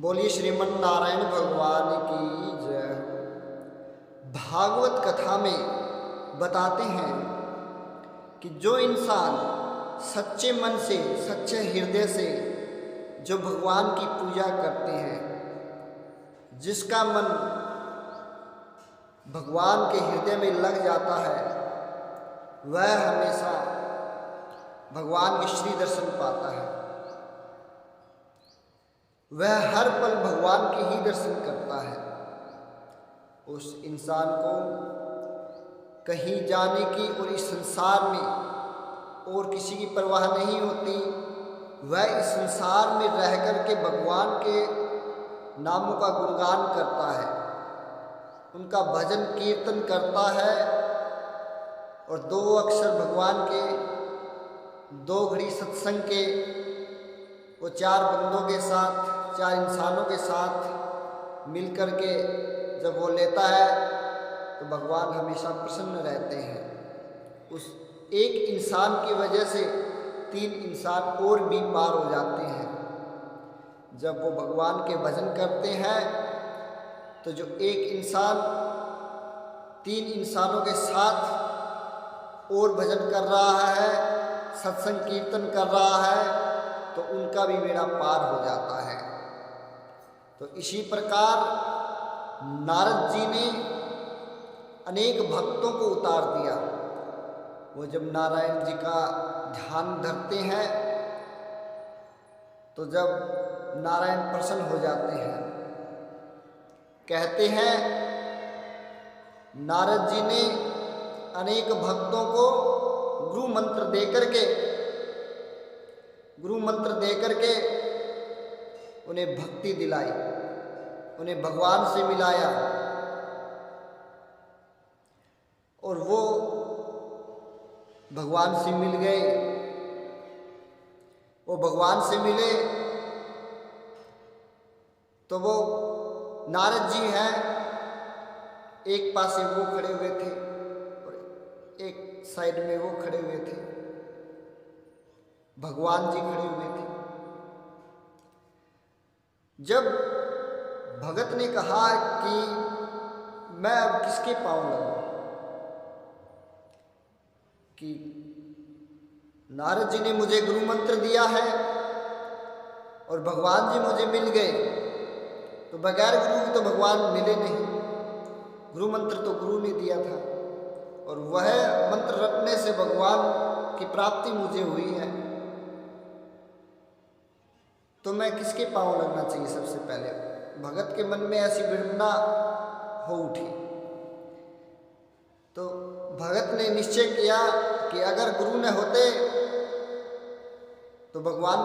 बोलिए श्रीमन नारायण भगवान की जय। भागवत कथा में बताते हैं कि जो इंसान सच्चे मन से, सच्चे हृदय से जो भगवान की पूजा करते हैं, जिसका मन भगवान के हृदय में लग जाता है, वह हमेशा भगवान के श्री दर्शन पाता है। वह हर पल भगवान के ही दर्शन करता है। उस इंसान को कहीं जाने की और इस संसार में और किसी की परवाह नहीं होती। वह इस संसार में रह कर के भगवान के नामों का गुणगान करता है, उनका भजन कीर्तन करता है और दो अक्षर भगवान के, दो घड़ी सत्संग के, वो चार बंदों के साथ, चार इंसानों के साथ मिलकर के जब वो लेता है तो भगवान हमेशा प्रसन्न रहते हैं। उस एक इंसान की वजह से तीन इंसान और भी पार हो जाते हैं। जब वो भगवान के भजन करते हैं तो जो एक इंसान तीन इंसानों के साथ और भजन कर रहा है, सत्संग कीर्तन कर रहा है, तो उनका भी बेड़ा पार हो जाता है। तो इसी प्रकार नारद जी ने अनेक भक्तों को उतार दिया। वो जब नारायण जी का ध्यान धरते हैं तो जब नारायण प्रसन्न हो जाते हैं। कहते हैं नारद जी ने अनेक भक्तों को गुरु मंत्र दे करके उन्हें भक्ति दिलाई, उन्हें भगवान से मिलाया और वो भगवान से मिल गए। वो भगवान से मिले तो वो नारद जी हैं, एक पासे वो खड़े हुए थे और एक साइड में वो खड़े हुए थे, भगवान जी खड़े हुए थे। जब भगत ने कहा कि मैं अब किसके पांव लगूं, कि नारद जी ने मुझे गुरु मंत्र दिया है और भगवान जी मुझे मिल गए, तो बगैर गुरु तो भगवान मिले नहीं। गुरु मंत्र तो गुरु ने दिया था और वह मंत्र रटने से भगवान की प्राप्ति मुझे हुई है, तो मैं किसके पांव लगना चाहिए। सबसे पहले भगत के मन में ऐसी विडंबना हो उठी तो भगत ने निश्चय किया कि अगर गुरु न होते तो भगवान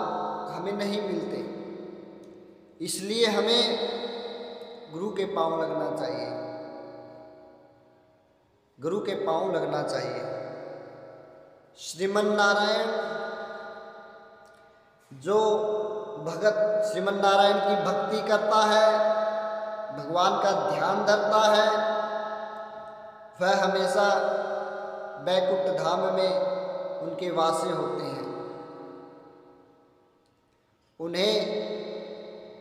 हमें नहीं मिलते, इसलिए हमें गुरु के पांव लगना चाहिए, गुरु के पांव लगना चाहिए। श्रीमन नारायण, जो भगत श्रीमन नारायण की भक्ति करता है, भगवान का ध्यान धरता है, वह हमेशा बैकुंठ धाम में उनके वासी होते हैं। उन्हें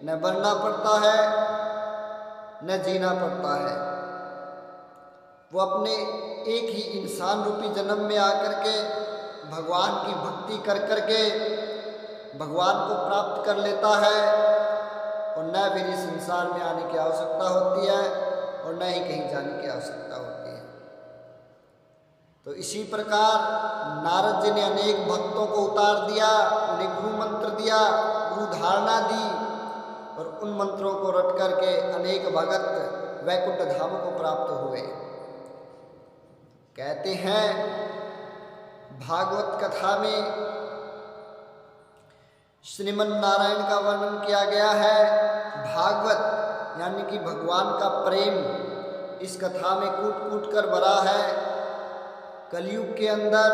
न मरना पड़ता है न जीना पड़ता है। वो अपने एक ही इंसान रूपी जन्म में आकर के भगवान की भक्ति कर करके भगवान को प्राप्त कर लेता है और न फिर इस संसार में आने की आवश्यकता होती है और न ही कहीं जाने की आवश्यकता होती है। तो इसी प्रकार नारद जी ने अनेक भक्तों को उतार दिया, उन्हें गुरु मंत्र दिया, गुरु धारणा दी और उन मंत्रों को रट करके अनेक भगत वैकुंठ धाम को प्राप्त हुए। कहते हैं भागवत कथा में श्रीमन नारायण का वर्णन किया गया है। भागवत यानी कि भगवान का प्रेम इस कथा में कूट कूट कर भरा है। कलयुग के अंदर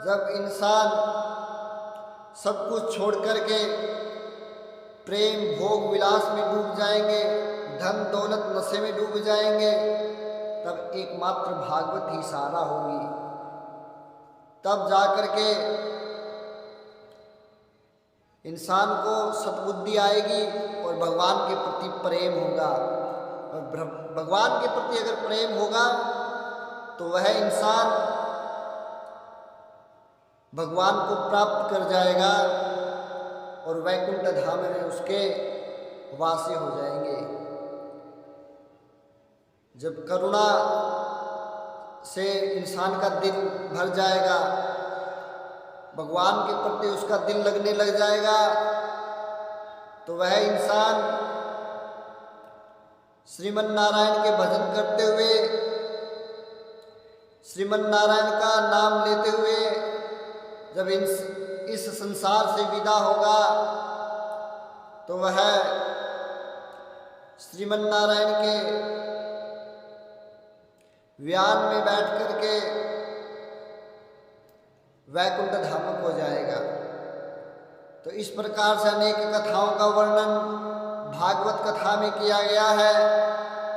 जब इंसान सब कुछ छोड़ करके प्रेम भोग विलास में डूब जाएंगे, धन दौलत नशे में डूब जाएंगे, तब एकमात्र भागवत ही सहारा होगी। तब जाकर के इंसान को सद्बुद्धि आएगी और और भगवान के प्रति प्रेम होगा। और भगवान के प्रति अगर प्रेम होगा तो वह इंसान भगवान को प्राप्त कर जाएगा और वैकुंठ धाम में उसके वासी हो जाएंगे। जब करुणा से इंसान का दिल भर जाएगा, भगवान के प्रति उसका दिल लगने लग जाएगा, तो वह इंसान श्रीमन नारायण के भजन करते हुए, श्रीमन नारायण का नाम लेते हुए जब इस संसार से विदा होगा तो वह श्रीमन नारायण के व्यान में बैठ करके वैकुंठ धाम को जाएगा। तो इस प्रकार से अनेक कथाओं का वर्णन भागवत कथा में किया गया है।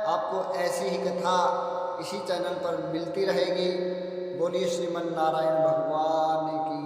आपको ऐसी ही कथा इसी चैनल पर मिलती रहेगी। बोलिए श्रीमन नारायण भगवान की।